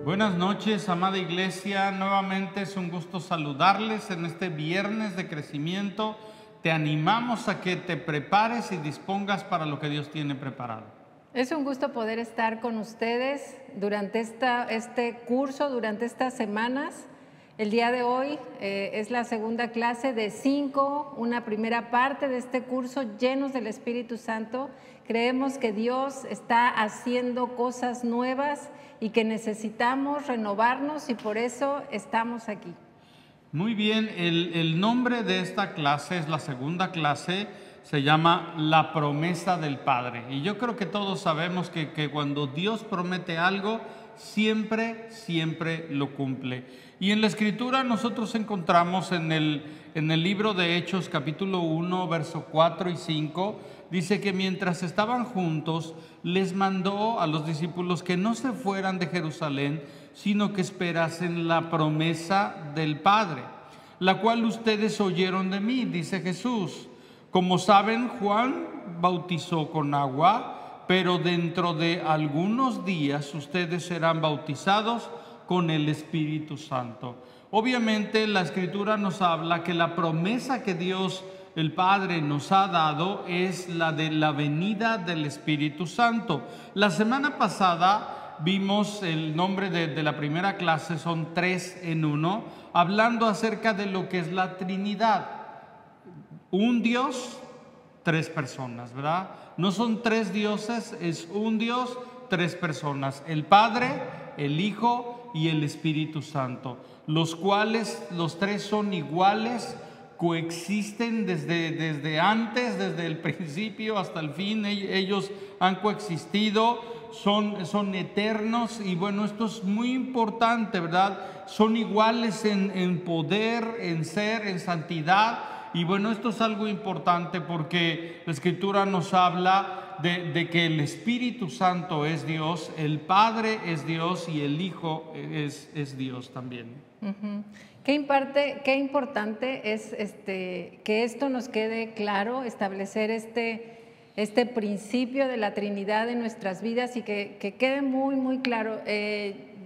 Buenas noches, amada iglesia. Nuevamente es un gusto saludarles en este viernes de crecimiento. Te animamos a que te prepares y dispongas para lo que Dios tiene preparado. Es un gusto poder estar con ustedes durante este curso, durante estas semanas. El día de hoy es la segunda clase de 5, una primera parte de este curso llenos del Espíritu Santo. Creemos que Dios está haciendo cosas nuevas y que necesitamos renovarnos y por eso estamos aquí. Muy bien, el nombre de esta clase es la segunda clase, se llama La promesa del Padre. Y yo creo que todos sabemos que cuando Dios promete algo, siempre lo cumple. Y en la Escritura nosotros encontramos en el libro de Hechos capítulo 1, verso 4 y 5, dice que mientras estaban juntos, les mandó a los discípulos que no se fueran de Jerusalén, sino que esperasen la promesa del Padre, la cual ustedes oyeron de mí, dice Jesús. Como saben, Juan bautizó con agua, pero dentro de algunos días ustedes serán bautizados con el Espíritu Santo. Obviamente la Escritura nos habla que la promesa que Dios el Padre nos ha dado es la de la venida del Espíritu Santo. La semana pasada vimos el nombre de la primera clase, son 3 en 1, hablando acerca de lo que es la Trinidad. Un Dios, 3 personas, ¿verdad? No son 3 dioses, es un Dios, 3 personas. El Padre, el Hijo y el Espíritu Santo, los cuales los 3 son iguales, coexisten desde antes, desde el principio hasta el fin. Ellos han coexistido, son eternos y bueno, esto es muy importante, ¿verdad? Son iguales en poder, en ser, en santidad. Y bueno, esto es algo importante porque la Escritura nos habla de que el Espíritu Santo es Dios, el Padre es Dios y el Hijo es Dios también. Qué importante es que esto nos quede claro, establecer este principio de la Trinidad en nuestras vidas y que quede muy claro.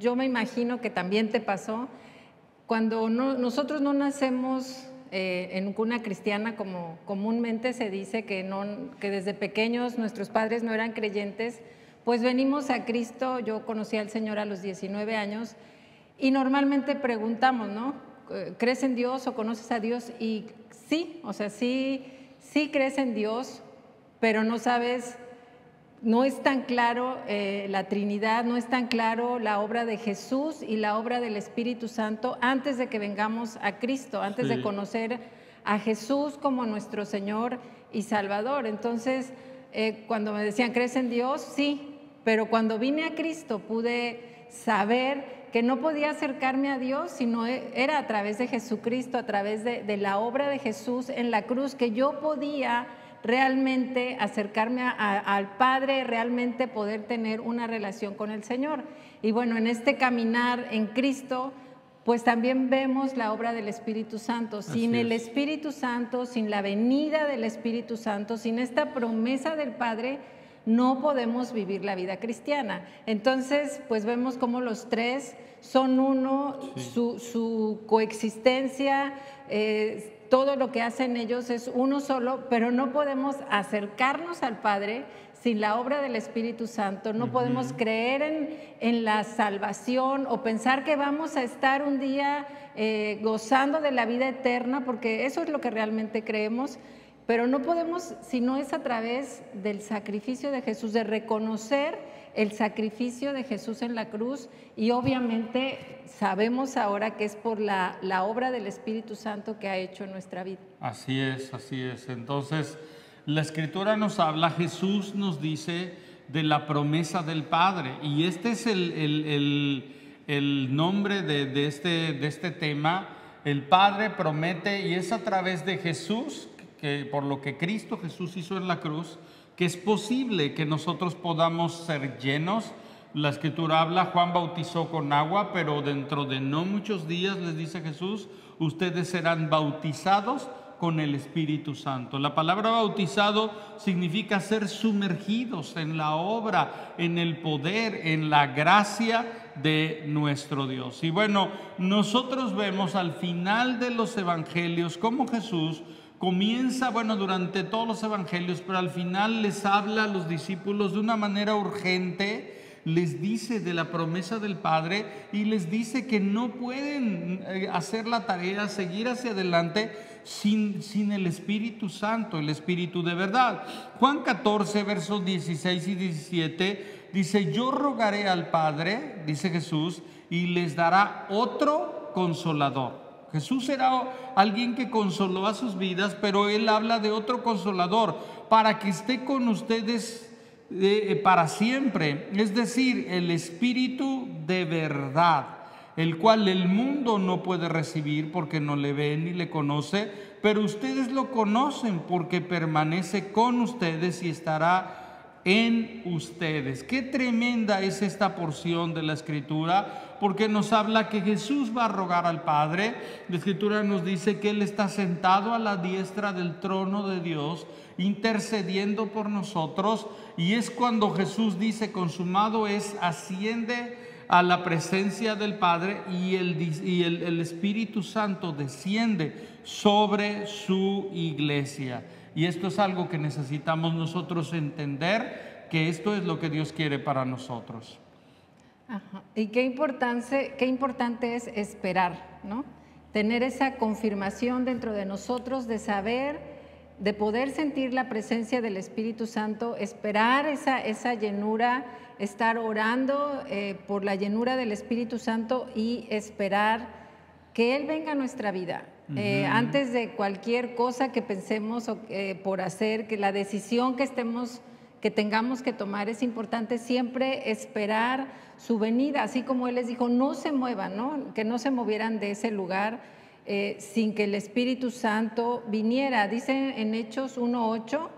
Yo me imagino que también te pasó cuando nosotros no nacemos en cuna cristiana, como comúnmente se dice que desde pequeños nuestros padres no eran creyentes, pues venimos a Cristo. Yo conocí al Señor a los 19 años y normalmente preguntamos, ¿no? ¿Crees en Dios o conoces a Dios? Y sí, o sea, sí crees en Dios, pero no sabes, no es tan claro la Trinidad, no es tan claro la obra de Jesús y la obra del Espíritu Santo antes de que vengamos a Cristo, antes de conocer a Jesús como nuestro Señor y Salvador. Entonces, cuando me decían, ¿crees en Dios? Sí, pero cuando vine a Cristo pude saber que no podía acercarme a Dios, sino era a través de Jesucristo, a través de la obra de Jesús en la cruz, que yo podía realmente acercarme al Padre, realmente poder tener una relación con el Señor. Y bueno, en este caminar en Cristo, pues también vemos la obra del Espíritu Santo. Sin el Espíritu Santo, sin la venida del Espíritu Santo, sin esta promesa del Padre, no podemos vivir la vida cristiana. Entonces, pues vemos cómo los 3 son uno, su coexistencia, todo lo que hacen ellos es uno solo, pero no podemos acercarnos al Padre sin la obra del Espíritu Santo. No podemos creer en la salvación o pensar que vamos a estar un día gozando de la vida eterna, porque eso es lo que realmente creemos. Pero no podemos si no es a través del sacrificio de Jesús, de reconocer el sacrificio de Jesús en la cruz, y obviamente sabemos ahora que es por la obra del Espíritu Santo que ha hecho en nuestra vida. Así es. Entonces, la Escritura nos habla, Jesús nos dice de la promesa del Padre, y este es el nombre de este tema. El Padre promete, y es a través de Jesús, que por lo que Cristo Jesús hizo en la cruz, que es posible que nosotros podamos ser llenos. La Escritura habla, Juan bautizó con agua, pero dentro de no muchos días, les dice Jesús, ustedes serán bautizados con el Espíritu Santo. La palabra bautizado significa ser sumergidos en la obra, en el poder, en la gracia de nuestro Dios. Y bueno, nosotros vemos al final de los evangelios cómo Jesús comienza, bueno, durante todos los evangelios, pero al final les habla a los discípulos de una manera urgente. Les dice de la promesa del Padre y les dice que no pueden hacer la tarea, seguir hacia adelante sin el Espíritu Santo, el Espíritu de verdad. Juan 14, versos 16 y 17 dice: yo rogaré al Padre, dice Jesús, y les dará otro consolador. Jesús era alguien que consoló a sus vidas, pero Él habla de otro consolador para que esté con ustedes para siempre, es decir, el Espíritu de verdad, el cual el mundo no puede recibir porque no le ve ni le conoce, pero ustedes lo conocen porque permanece con ustedes y estará en ustedes. Qué tremenda es esta porción de la Escritura, porque nos habla que Jesús va a rogar al Padre. La Escritura nos dice que Él está sentado a la diestra del trono de Dios, intercediendo por nosotros, y es cuando Jesús dice: consumado es, asciende a la presencia del Padre y el Espíritu Santo desciende sobre su iglesia. Y esto es algo que necesitamos nosotros entender, que esto es lo que Dios quiere para nosotros. Ajá. Y qué importante es esperar, ¿no? Tener esa confirmación dentro de nosotros de saber, de poder sentir la presencia del Espíritu Santo, esperar esa llenura, estar orando por la llenura del Espíritu Santo y esperar que Él venga a nuestra vida. Antes de cualquier cosa que pensemos por hacer, que la decisión que tengamos que tomar, es importante siempre esperar su venida, así como Él les dijo: no se muevan, ¿no? Que no se movieran de ese lugar sin que el Espíritu Santo viniera. Dice en Hechos 1:8: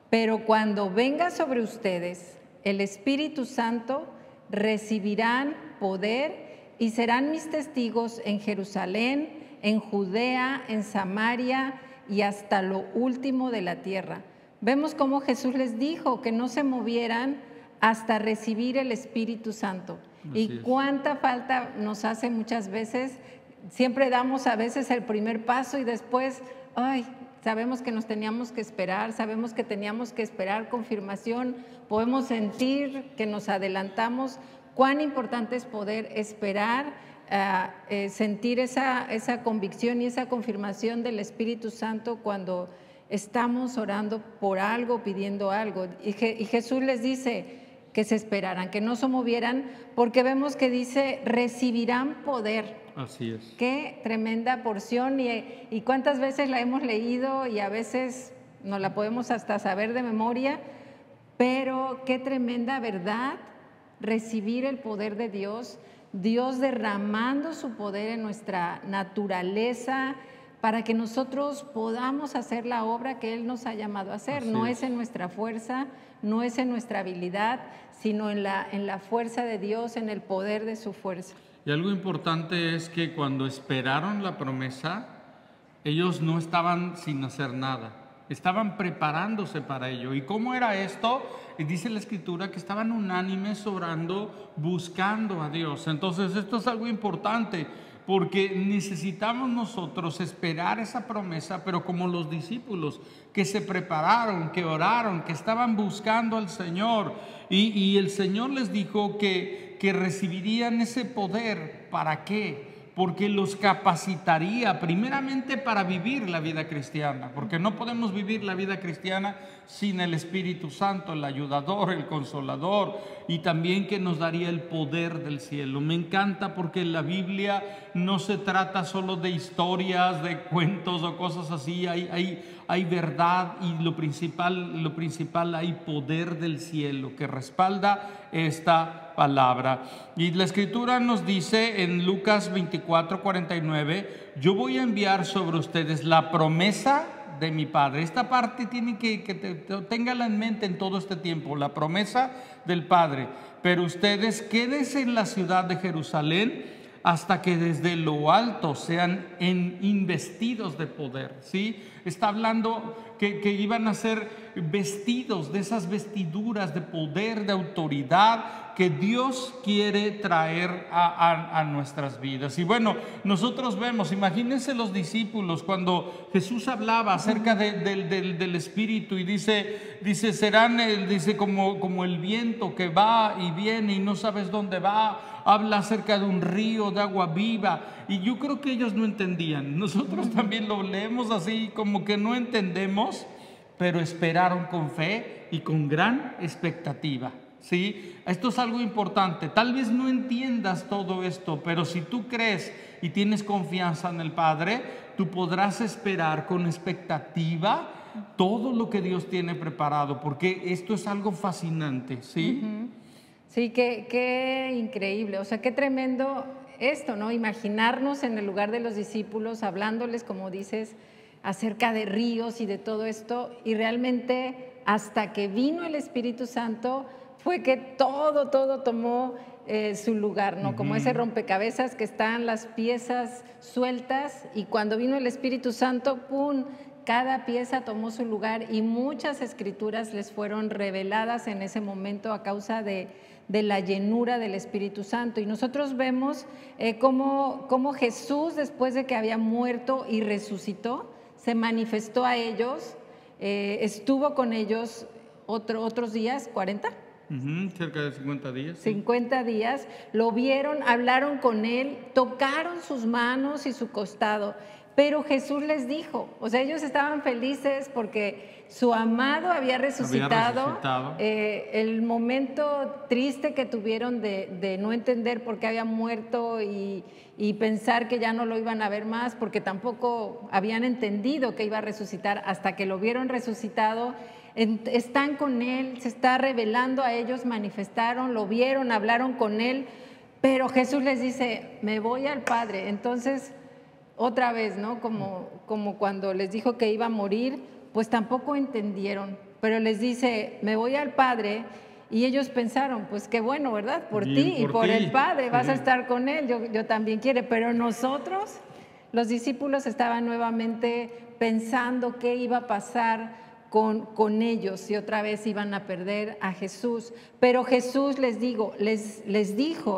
pero cuando venga sobre ustedes el Espíritu Santo, recibirán poder y serán mis testigos en Jerusalén, en Judea, en Samaria y hasta lo último de la tierra. Vemos cómo Jesús les dijo que no se movieran hasta recibir el Espíritu Santo. Y cuánta falta nos hace muchas veces. Siempre damos a veces el primer paso y después, sabemos que nos teníamos que esperar, sabemos que teníamos que esperar confirmación, podemos sentir que nos adelantamos. Cuán importante es poder esperar, sentir esa convicción y esa confirmación del Espíritu Santo cuando estamos orando por algo, pidiendo algo. Y Jesús les dice que se esperaran, que no se movieran, porque vemos que dice: recibirán poder. Así es. Qué tremenda porción, y cuántas veces la hemos leído y a veces no la podemos hasta saber de memoria, pero qué tremenda verdad, recibir el poder de Dios, Dios derramando su poder en nuestra naturaleza para que nosotros podamos hacer la obra que Él nos ha llamado a hacer. No es en nuestra fuerza, no es en nuestra habilidad, sino en la fuerza de Dios, en el poder de su fuerza. Y algo importante es que cuando esperaron la promesa, ellos no estaban sin hacer nada, estaban preparándose para ello. ¿Y cómo era esto? Y dice la Escritura que estaban unánimes orando, buscando a Dios. Entonces esto es algo importante, porque necesitamos nosotros esperar esa promesa, pero como los discípulos que se prepararon, que oraron, que estaban buscando al Señor, y el Señor les dijo que recibirían ese poder. ¿Para qué? Porque los capacitaría primeramente para vivir la vida cristiana, porque no podemos vivir la vida cristiana sin el Espíritu Santo, el ayudador, el consolador, y también que nos daría el poder del cielo. Me encanta porque la Biblia no se trata solo de historias, de cuentos o cosas así. Hay verdad, y lo principal, hay poder del cielo que respalda esta palabra. Y la Escritura nos dice en Lucas 24:49: yo voy a enviar sobre ustedes la promesa de mi Padre. Esta parte tiene que téngala en mente en todo este tiempo, la promesa del Padre. Pero ustedes quédense en la ciudad de Jerusalén hasta que desde lo alto sean investidos de poder, ¿sí? está hablando que iban a ser vestidos de esas vestiduras de poder, de autoridad que Dios quiere traer a nuestras vidas. Y bueno, nosotros vemos, imagínense los discípulos cuando Jesús hablaba acerca del Espíritu y dice serán dice como el viento que va y viene y no sabes dónde va. Habla acerca de un río de agua viva, y yo creo que ellos no entendían. Nosotros también lo leemos así como que no entendemos, pero esperaron con fe y con gran expectativa. ¿Sí? Esto es algo importante. Tal vez no entiendas todo esto, pero si tú crees y tienes confianza en el Padre, tú podrás esperar con expectativa todo lo que Dios tiene preparado, porque esto es algo fascinante, ¿sí? Sí, qué increíble, o sea, qué tremendo esto, ¿no? Imaginarnos en el lugar de los discípulos, hablándoles, como dices, acerca de ríos y de todo esto, y realmente hasta que vino el Espíritu Santo fue que todo tomó su lugar, ¿no? Como ese rompecabezas que están las piezas sueltas, y cuando vino el Espíritu Santo, ¡pum!, cada pieza tomó su lugar, y muchas escrituras les fueron reveladas en ese momento a causa de la llenura del Espíritu Santo. Y nosotros vemos cómo Jesús, después de que había muerto y resucitó, se manifestó a ellos, estuvo con ellos otros días, 40. Cerca de 50 días. 50 días, lo vieron, hablaron con él, tocaron sus manos y su costado, pero Jesús les dijo, o sea, ellos estaban felices porque su amado había resucitado. El momento triste que tuvieron de no entender por qué había muerto y pensar que ya no lo iban a ver más, porque tampoco habían entendido que iba a resucitar hasta que lo vieron resucitado. Están con él, se está revelando a ellos, manifestaron, lo vieron, hablaron con él, pero Jesús les dice, me voy al Padre. Entonces, otra vez, ¿no? Como cuando les dijo que iba a morir, pues tampoco entendieron, pero les dice, me voy al Padre, y ellos pensaron, pues qué bueno, ¿verdad? Por ti y por el Padre, vas a estar con él, yo también quiero, pero nosotros, los discípulos, estaban nuevamente pensando qué iba a pasar con ellos, si otra vez iban a perder a Jesús. Pero Jesús les dijo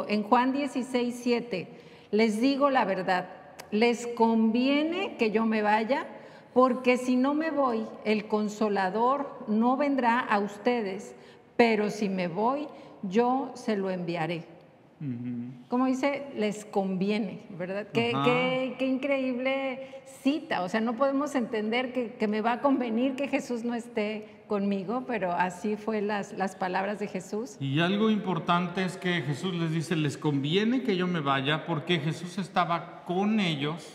en Juan 16:7, les digo la verdad, les conviene que yo me vaya, porque si no me voy, el Consolador no vendrá a ustedes, pero si me voy, yo se lo enviaré. Como dice, les conviene, ¿verdad? Qué increíble cita. O sea, no podemos entender que me va a convenir que Jesús no esté conmigo, pero así fue las palabras de Jesús. Y algo importante es que Jesús les dice, les conviene que yo me vaya, porque Jesús estaba con ellos,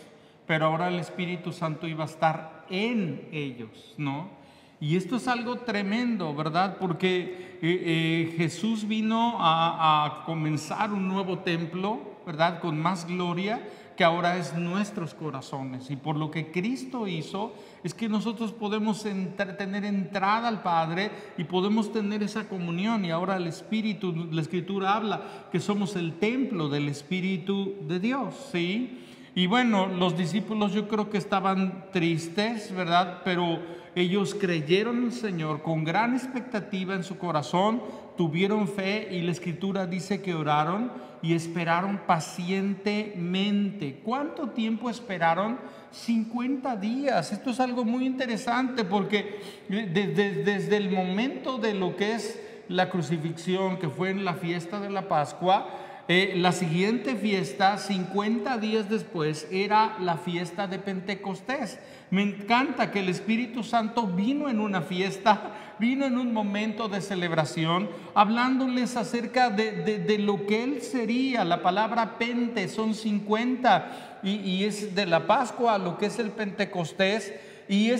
pero ahora el Espíritu Santo iba a estar en ellos, ¿no? Y esto es algo tremendo, ¿verdad? Porque Jesús vino a comenzar un nuevo templo, ¿verdad? Con más gloria, que ahora es nuestros corazones. Y por lo que Cristo hizo, es que nosotros podemos tener entrada al Padre y podemos tener esa comunión. Y ahora el Espíritu, la Escritura habla que somos el templo del Espíritu de Dios, ¿sí? Y bueno, los discípulos yo creo que estaban tristes, ¿verdad? Pero ellos creyeron en el Señor con gran expectativa en su corazón, tuvieron fe, y la Escritura dice que oraron y esperaron pacientemente. ¿Cuánto tiempo esperaron? 50 días. Esto es algo muy interesante, porque desde el momento de lo que es la crucifixión, que fue en la fiesta de la Pascua, la siguiente fiesta, 50 días después, era la fiesta de Pentecostés. Me encanta que el Espíritu Santo vino en una fiesta, vino en un momento de celebración, hablándoles acerca de lo que Él sería. La palabra Pente son 50 y es de la Pascua a lo que es el Pentecostés. Y la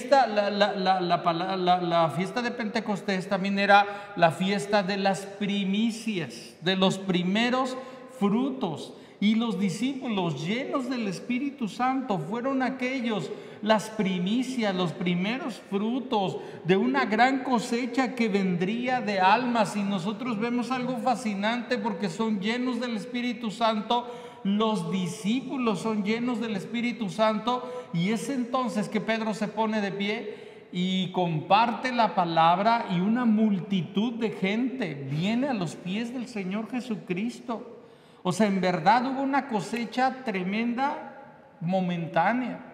fiesta de Pentecostés también era la fiesta de las primicias, de los primeros frutos. Y los discípulos llenos del Espíritu Santo fueron aquellos, las primicias, los primeros frutos de una gran cosecha que vendría de almas. Y nosotros vemos algo fascinante, porque son llenos del Espíritu Santo, los discípulos son llenos del Espíritu Santo y es entonces que Pedro se pone de pie y comparte la palabra y una multitud de gente viene a los pies del Señor Jesucristo. O sea, en verdad hubo una cosecha tremenda, momentánea.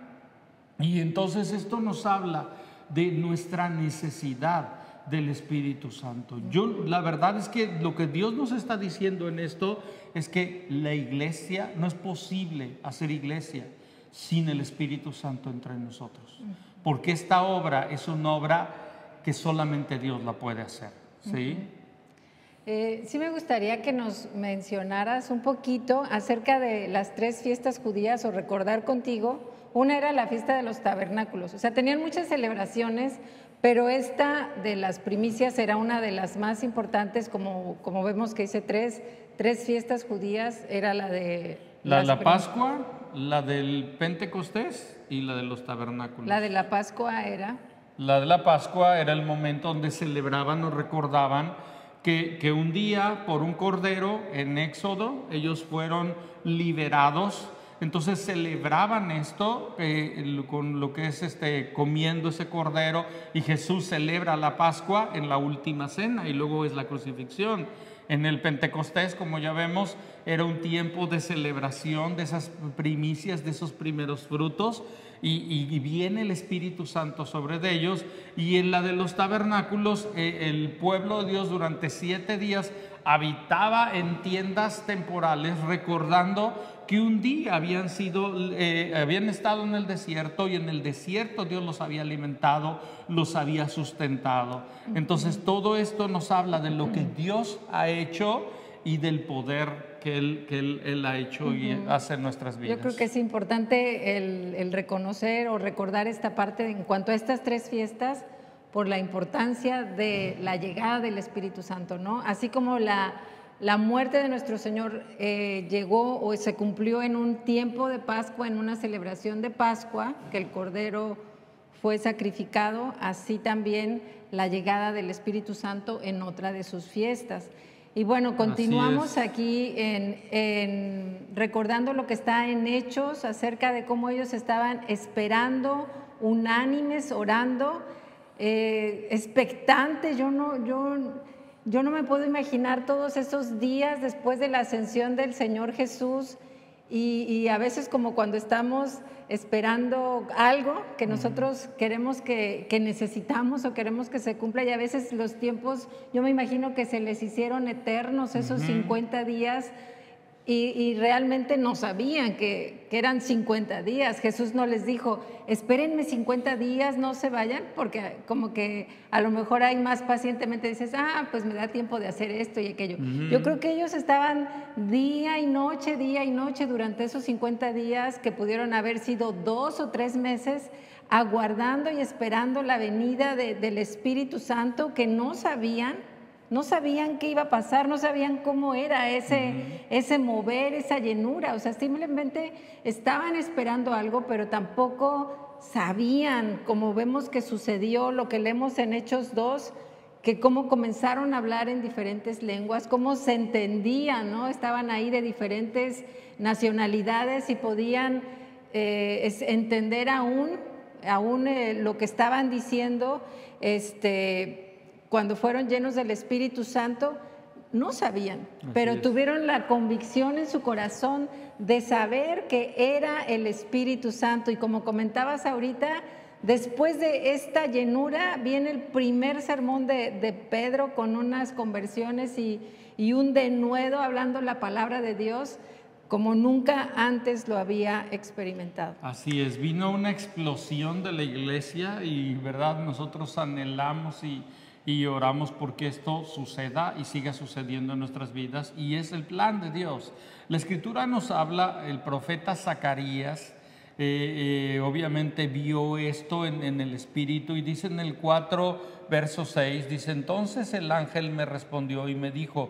Y entonces esto nos habla de nuestra necesidad del Espíritu Santo. La verdad es que lo que Dios nos está diciendo en esto es que la iglesia, no es posible hacer iglesia sin el Espíritu Santo entre nosotros. Porque esta obra es una obra que solamente Dios la puede hacer. ¿Sí? Sí me gustaría que nos mencionaras un poquito acerca de las 3 fiestas judías o recordar contigo. Una era la fiesta de los tabernáculos, o sea, tenían muchas celebraciones, pero esta de las primicias era una de las más importantes, como vemos que dice tres fiestas judías, era la de... La Pascua, la del Pentecostés y la de los tabernáculos. La de la Pascua era... La de la Pascua era el momento donde celebraban o recordaban que un día por un cordero en Éxodo ellos fueron liberados. Entonces celebraban esto con lo que es comiendo ese cordero, y Jesús celebra la Pascua en la última cena y luego es la crucifixión. En el Pentecostés, como ya vemos, era un tiempo de celebración de esas primicias, de esos primeros frutos, y viene el Espíritu Santo sobre de ellos. Y en la de los tabernáculos, el pueblo de Dios durante 7 días habitaba en tiendas temporales, recordando que un día habían estado en el desierto, y en el desierto Dios los había alimentado, los había sustentado. Entonces todo esto nos habla de lo que Dios ha hecho y del poder que Él ha hecho y hace en nuestras vidas. Yo creo que es importante el reconocer o recordar esta parte en cuanto a estas 3 fiestas, por la importancia de la llegada del Espíritu Santo, ¿no? Así como la muerte de nuestro Señor llegó o se cumplió en un tiempo de Pascua, en una celebración de Pascua, que el Cordero fue sacrificado, así también la llegada del Espíritu Santo en otra de sus fiestas. Y bueno, continuamos aquí recordando lo que está en Hechos acerca de cómo ellos estaban esperando, unánimes, orando, expectantes. Yo no me puedo imaginar todos esos días después de la ascensión del Señor Jesús, y a veces como cuando estamos esperando algo que nosotros queremos que necesitamos o queremos que se cumpla, y a veces los tiempos, yo me imagino que se les hicieron eternos esos 50 días, y realmente no sabían que eran 50 días. Jesús no les dijo, espérenme 50 días, no se vayan, porque como que a lo mejor hay más pacientemente dices, pues me da tiempo de hacer esto y aquello. Yo creo que ellos estaban día y noche durante esos 50 días, que pudieron haber sido 2 o 3 meses, aguardando y esperando la venida del Espíritu Santo, que no sabían qué iba a pasar, no sabían cómo era ese mover, esa llenura. O sea, simplemente estaban esperando algo, pero tampoco sabían, como vemos que sucedió, lo que leemos en Hechos 2, que cómo comenzaron a hablar en diferentes lenguas, cómo se entendían, ¿no? Estaban ahí de diferentes nacionalidades y podían entender aún lo que estaban diciendo. Cuando fueron llenos del Espíritu Santo, no sabían, pero tuvieron la convicción en su corazón de saber que era el Espíritu Santo. Y como comentabas ahorita, después de esta llenura viene el primer sermón de Pedro, con unas conversiones y un denuedo hablando la palabra de Dios como nunca antes lo había experimentado. Así es, vino una explosión de la iglesia, y verdad, nosotros anhelamos y oramos porque esto suceda y siga sucediendo en nuestras vidas, y es el plan de Dios. La Escritura nos habla, el profeta Zacarías obviamente vio esto en el Espíritu, y dice en el 4, verso 6, dice: entonces el ángel me respondió y me dijo,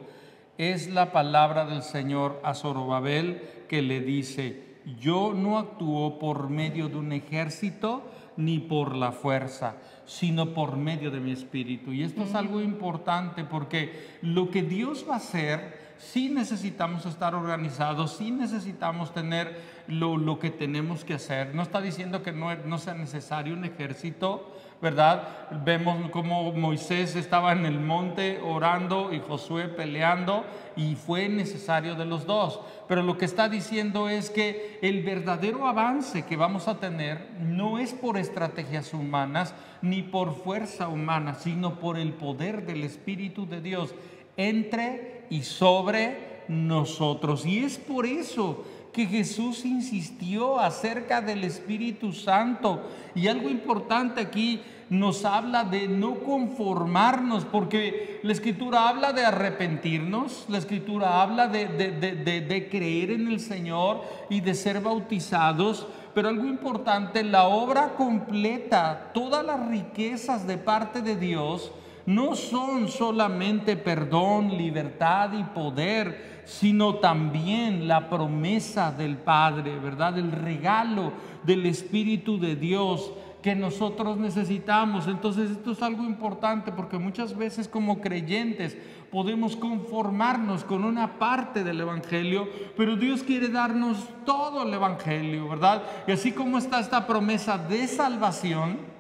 es la palabra del Señor a Zorobabel, que le dice, yo no actúo por medio de un ejército ni por la fuerza, sino por medio de mi Espíritu. Y esto es algo importante, porque lo que Dios va a hacer sí necesitamos estar organizados, sí necesitamos tener lo que tenemos que hacer. No está diciendo que no sea necesario un ejército, ¿verdad? Vemos cómo Moisés estaba en el monte orando y Josué peleando, y fue necesario de los dos. Pero lo que está diciendo es que el verdadero avance que vamos a tener no es por estrategias humanas ni por fuerza humana, sino por el poder del Espíritu de Dios entre y sobre nosotros. Y es por eso que Jesús insistió acerca del Espíritu Santo. Y algo importante aquí, nos habla de no conformarnos, porque la Escritura habla de arrepentirnos, la Escritura habla de creer en el Señor y de ser bautizados. Pero algo importante, la obra completa, todas las riquezas de parte de Dios no son solamente perdón, libertad y poder, sino también la promesa del Padre, ¿verdad? El regalo del Espíritu de Dios que nosotros necesitamos. Entonces esto es algo importante, porque muchas veces como creyentes podemos conformarnos con una parte del Evangelio, pero Dios quiere darnos todo el Evangelio, ¿verdad? Y así como está esta promesa de salvación,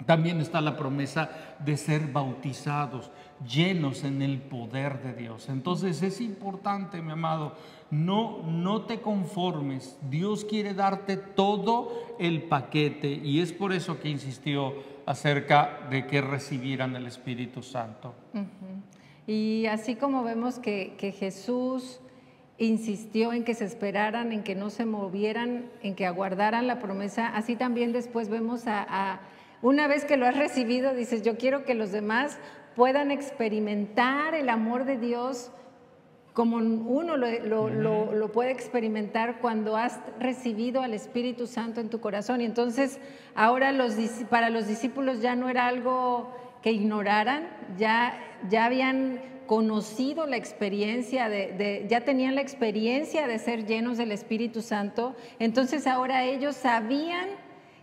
también está la promesa de ser bautizados, llenos en el poder de Dios. Entonces es importante, mi amado, no te conformes. Dios quiere darte todo el paquete, y es por eso que insistió acerca de que recibieran el Espíritu Santo. Y así como vemos que Jesús insistió en que se esperaran, en que no se movieran, en que aguardaran la promesa, así también después vemos una vez que lo has recibido, dices, yo quiero que los demás puedan experimentar el amor de Dios como uno lo puede experimentar cuando has recibido al Espíritu Santo en tu corazón. Y entonces ahora para los discípulos ya no era algo que ignoraran, ya habían conocido la experiencia, ya tenían la experiencia de ser llenos del Espíritu Santo. Entonces ahora ellos sabían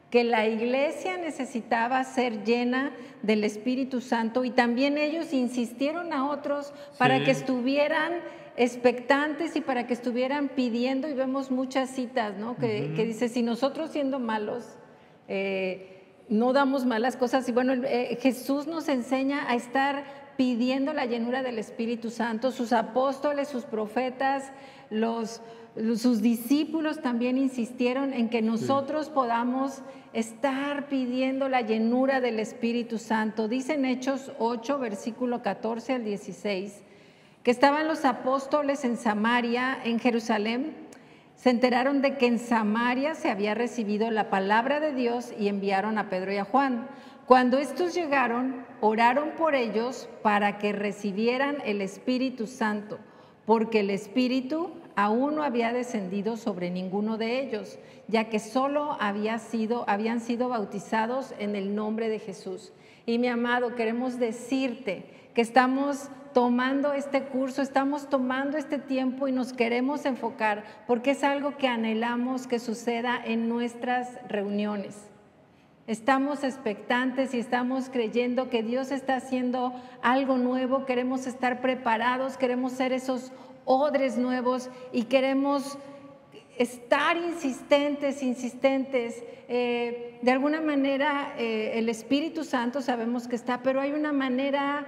que la iglesia necesitaba ser llena del Espíritu Santo, y también ellos insistieron a otros para que estuvieran expectantes y para que estuvieran pidiendo. Y vemos muchas citas, ¿no? que dice, si nosotros siendo malos no damos malas cosas. Y bueno, Jesús nos enseña a estar pidiendo la llenura del Espíritu Santo. Sus apóstoles, sus profetas, sus discípulos también insistieron en que nosotros podamos estar pidiendo la llenura del Espíritu Santo. Dice en Hechos 8, versículo 14 al 16, que estaban los apóstoles en Samaria, en Jerusalén. Se enteraron de que en Samaria se había recibido la palabra de Dios y enviaron a Pedro y a Juan. Cuando estos llegaron, oraron por ellos para que recibieran el Espíritu Santo, porque el Espíritu aún no había descendido sobre ninguno de ellos, ya que solo habían sido bautizados en el nombre de Jesús. Y mi amado, queremos decirte que estamos tomando este curso, estamos tomando este tiempo y nos queremos enfocar, porque es algo que anhelamos que suceda en nuestras reuniones. Estamos expectantes y estamos creyendo que Dios está haciendo algo nuevo. Queremos estar preparados, queremos ser esos odres nuevos y queremos estar insistentes. De alguna manera el Espíritu Santo sabemos que está, pero hay una manera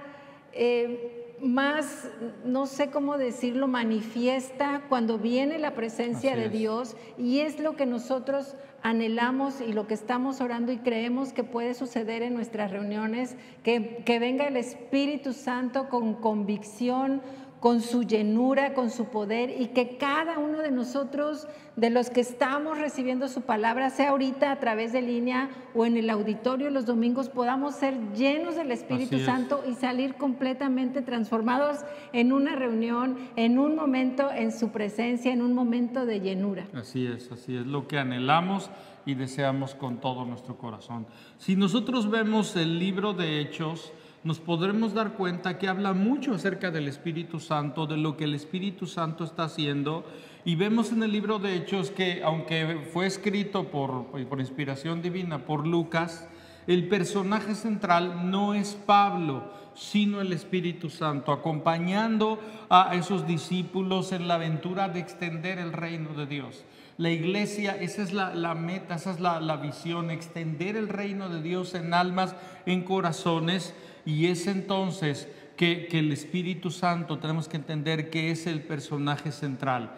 más, no sé cómo decirlo, manifiesta cuando viene la presencia de Dios, y es lo que nosotros anhelamos y lo que estamos orando y creemos que puede suceder en nuestras reuniones, que venga el Espíritu Santo con convicción, con su llenura, con su poder, y que cada uno de nosotros, de los que estamos recibiendo su palabra, sea ahorita a través de línea o en el auditorio los domingos, podamos ser llenos del Espíritu Santo y salir completamente transformados en una reunión, en un momento en su presencia, en un momento de llenura. Así es lo que anhelamos y deseamos con todo nuestro corazón. Si nosotros vemos el libro de Hechos, nos podremos dar cuenta que habla mucho acerca del Espíritu Santo, de lo que el Espíritu Santo está haciendo. Y vemos en el libro de Hechos que, aunque fue escrito por inspiración divina por Lucas, El personaje central no es Pablo, sino el Espíritu Santo, acompañando a esos discípulos en la aventura de extender el reino de Dios. La iglesia, esa es la meta, esa es la visión, extender el reino de Dios en almas, en corazones, y es entonces que el Espíritu Santo tenemos que entender que es el personaje central.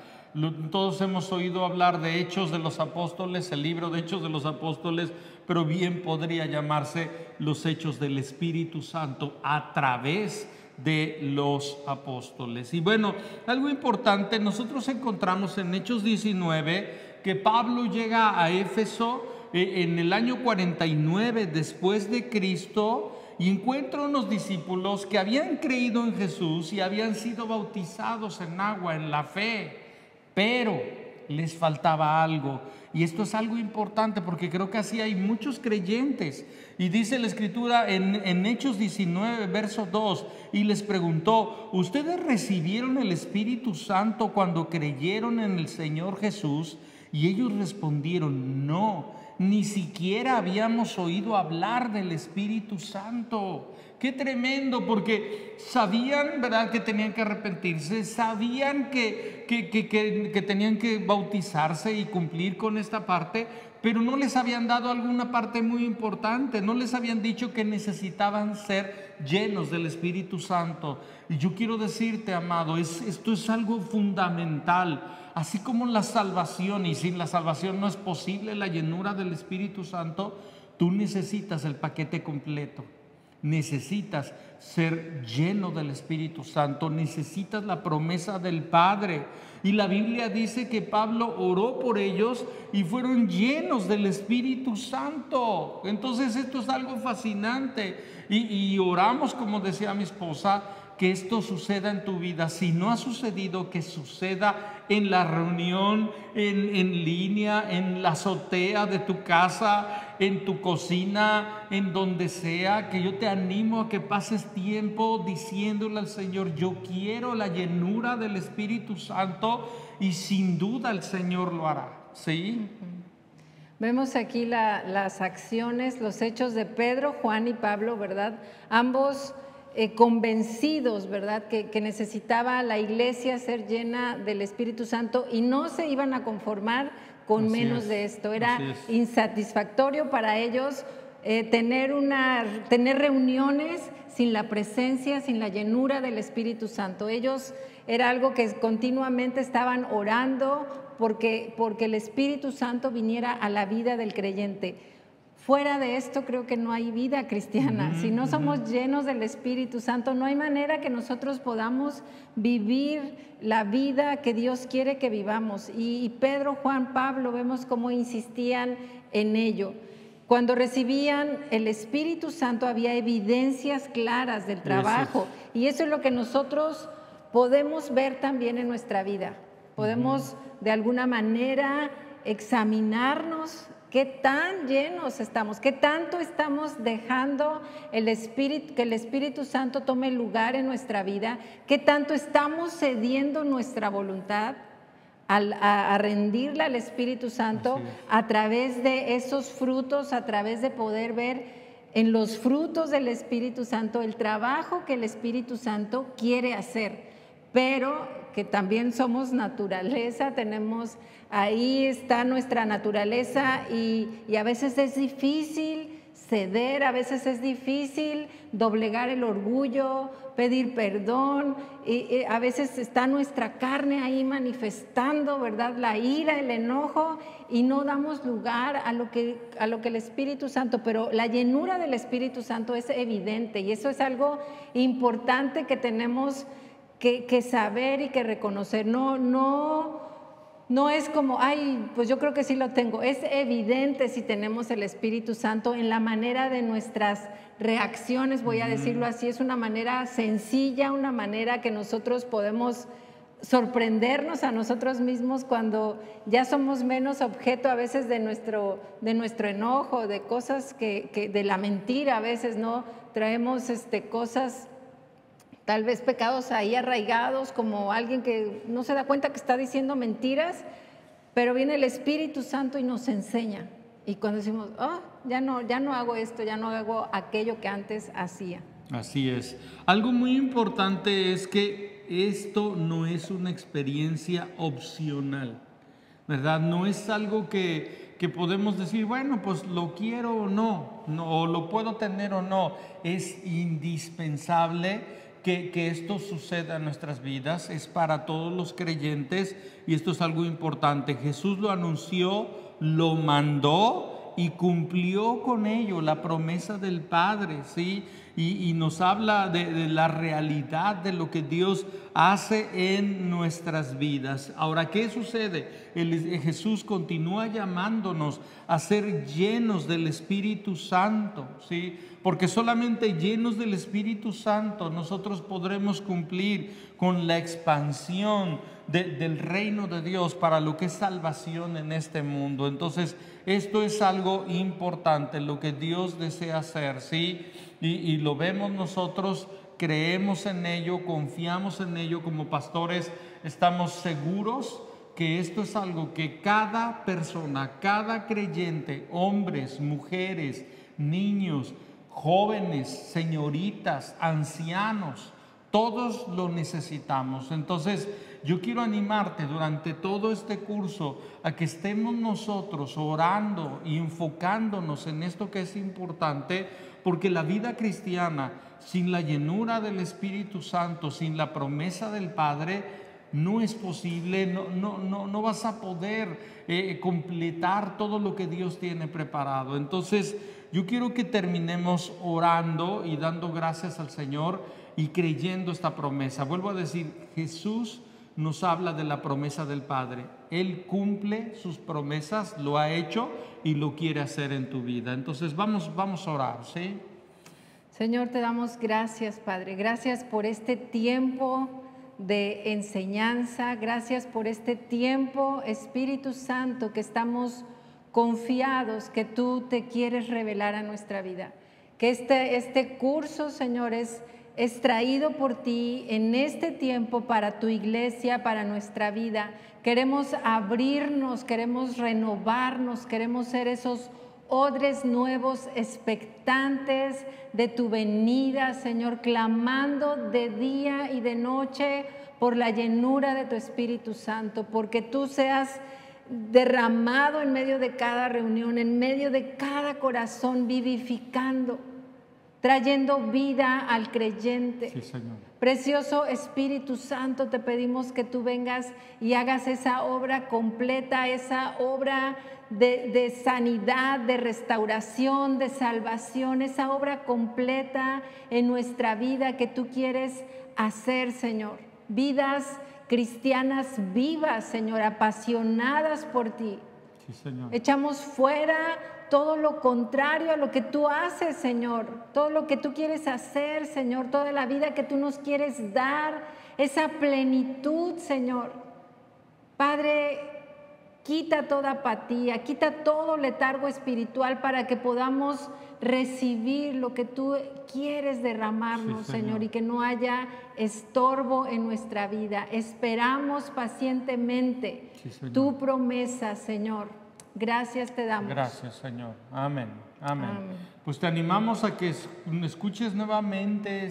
Todos hemos oído hablar de Hechos de los Apóstoles, el libro de Hechos de los Apóstoles, pero bien podría llamarse los Hechos del Espíritu Santo a través de los apóstoles. Y bueno, algo importante, nosotros encontramos en Hechos 19 que Pablo llega a Éfeso en el año 49 después de Cristo, y encuentra unos discípulos que habían creído en Jesús y habían sido bautizados en agua, en la fe, pero les faltaba algo. Y esto es algo importante porque creo que así hay muchos creyentes. Y dice la Escritura en Hechos 19, verso 2, y les preguntó: ¿ustedes recibieron el Espíritu Santo cuando creyeron en el Señor Jesús? Y ellos respondieron: no, ni siquiera habíamos oído hablar del Espíritu Santo. Qué tremendo, porque sabían, ¿verdad?, que tenían que arrepentirse, sabían que tenían que bautizarse y cumplir con esta parte, pero no les habían dado alguna parte muy importante, no les habían dicho que necesitaban ser llenos del Espíritu Santo. Y yo quiero decirte, amado, esto es algo fundamental. Así como la salvación, y sin la salvación no es posible la llenura del Espíritu Santo, tú necesitas el paquete completo. Necesitas ser lleno del Espíritu Santo, necesitas la promesa del Padre. Y la Biblia dice que Pablo oró por ellos y fueron llenos del Espíritu Santo. Entonces esto es algo fascinante. Y oramos, como decía mi esposa, que esto suceda en tu vida. Si no ha sucedido, que suceda en la reunión, en línea, en la azotea de tu casa, en tu cocina, en donde sea. Que yo te animo a que pases tiempo diciéndole al Señor: yo quiero la llenura del Espíritu Santo, y sin duda el Señor lo hará. ¿Sí? Vemos aquí las acciones, los hechos de Pedro, Juan y Pablo, ¿verdad? Ambos convencidos, ¿verdad?, que necesitaba la iglesia ser llena del Espíritu Santo, y no se iban a conformar con menos de esto. Era insatisfactorio para ellos tener reuniones sin la presencia, sin la llenura del Espíritu Santo. Ellos era algo que continuamente estaban orando porque el Espíritu Santo viniera a la vida del creyente. Fuera de esto creo que no hay vida cristiana. Si no somos llenos del Espíritu Santo, no hay manera que nosotros podamos vivir la vida que Dios quiere que vivamos. Y Pedro, Juan, Pablo, vemos cómo insistían en ello. Cuando recibían el Espíritu Santo había evidencias claras del trabajo. Y eso es lo que nosotros podemos ver también en nuestra vida. Podemos de alguna manera examinarnos qué tan llenos estamos, qué tanto estamos dejando que el Espíritu Santo tome lugar en nuestra vida, qué tanto estamos cediendo nuestra voluntad a rendirle al Espíritu Santo a través de esos frutos, a través de poder ver en los frutos del Espíritu Santo el trabajo que el Espíritu Santo quiere hacer. Pero que también somos naturaleza, ahí está nuestra naturaleza, y a veces es difícil ceder, a veces es difícil doblegar el orgullo, pedir perdón, y a veces está nuestra carne ahí manifestando, ¿verdad?, la ira, el enojo, y no damos lugar a lo que el Espíritu Santo, pero la llenura del Espíritu Santo es evidente, y eso es algo importante que tenemos que saber y que reconocer. No es como, ay, pues yo creo que sí lo tengo. Es evidente si tenemos el Espíritu Santo en la manera de nuestras reacciones, voy a decirlo así. Es una manera sencilla, una manera que nosotros podemos sorprendernos a nosotros mismos cuando ya somos menos objeto a veces de nuestro enojo, de cosas de la mentira. A veces no traemos cosas, tal vez pecados ahí arraigados, como alguien que no se da cuenta que está diciendo mentiras, pero viene el Espíritu Santo y nos enseña. Y cuando decimos, oh, ya no hago esto, ya no hago aquello que antes hacía. Así es. Algo muy importante es que esto no es una experiencia opcional, ¿verdad? No es algo que podemos decir, bueno, pues lo quiero o no, o lo puedo tener o no. Es indispensable que esto suceda en nuestras vidas, es para todos los creyentes y esto es algo importante. Jesús lo anunció, lo mandó y cumplió con ello la promesa del Padre, ¿sí? Y nos habla de la realidad de lo que Dios hace en nuestras vidas. Ahora, ¿qué sucede? Jesús continúa llamándonos a ser llenos del Espíritu Santo, ¿sí? Porque solamente llenos del Espíritu Santo nosotros podremos cumplir con la expansión del reino de Dios para lo que es salvación en este mundo. Entonces, esto es algo importante, lo que Dios desea hacer, ¿sí? Y lo vemos nosotros, creemos en ello, confiamos en ello como pastores, estamos seguros que esto es algo que cada persona, cada creyente, hombres, mujeres, niños, jóvenes, señoritas, ancianos, todos lo necesitamos. Entonces, yo quiero animarte durante todo este curso a que estemos nosotros orando y enfocándonos en esto que es importante, porque la vida cristiana sin la llenura del Espíritu Santo, sin la promesa del Padre, no es posible, no vas a poder completar todo lo que Dios tiene preparado. Entonces, yo quiero que terminemos orando y dando gracias al Señor y creyendo esta promesa. Vuelvo a decir, Jesús nos habla de la promesa del Padre. Él cumple sus promesas, lo ha hecho y lo quiere hacer en tu vida. Entonces vamos a orar, ¿sí? Señor, te damos gracias, Padre. Gracias por este tiempo de enseñanza. Gracias por este tiempo, Espíritu Santo, que estamos confiados que tú te quieres revelar a nuestra vida. Que este curso, Señor, es traído por ti en este tiempo para tu iglesia, para nuestra vida. Queremos abrirnos, queremos renovarnos, queremos ser esos odres nuevos, expectantes de tu venida, Señor, clamando de día y de noche por la llenura de tu Espíritu Santo, porque tú seas derramado en medio de cada reunión, en medio de cada corazón, vivificando, trayendo vida al creyente. Sí, Señor. Precioso Espíritu Santo, te pedimos que tú vengas y hagas esa obra completa, esa obra de sanidad, de restauración, de salvación, esa obra completa en nuestra vida que tú quieres hacer, Señor. Vidas cristianas vivas, Señor, apasionadas por ti. Sí, Señor. Echamos fuera todo lo contrario a lo que tú haces, Señor, todo lo que tú quieres hacer, Señor, toda la vida que tú nos quieres dar, esa plenitud, Señor. Padre, quita toda apatía, quita todo letargo espiritual para que podamos recibir lo que tú quieres derramarnos, Sí, Señor, y que no haya estorbo en nuestra vida. Esperamos pacientemente tu promesa, Señor. Gracias te damos. Gracias, Señor. Amén. Amén. Amén. Pues te animamos a que escuches nuevamente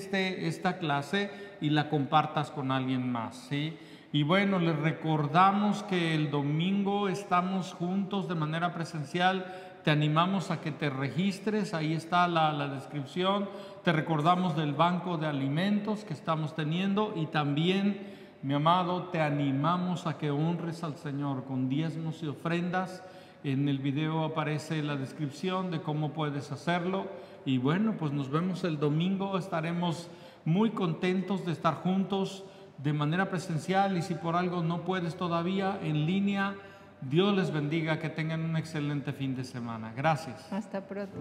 esta clase y la compartas con alguien más, ¿sí? Y bueno, les recordamos que el domingo estamos juntos de manera presencial. Te animamos a que te registres, ahí está la descripción. Te recordamos del banco de alimentos que estamos teniendo y también, mi amado, te animamos a que honres al Señor con diezmos y ofrendas. En el video aparece la descripción de cómo puedes hacerlo. Y bueno, pues nos vemos el domingo. Estaremos muy contentos de estar juntos de manera presencial y si por algo no puedes todavía, en línea. Dios les bendiga, que tengan un excelente fin de semana. Gracias. Hasta pronto.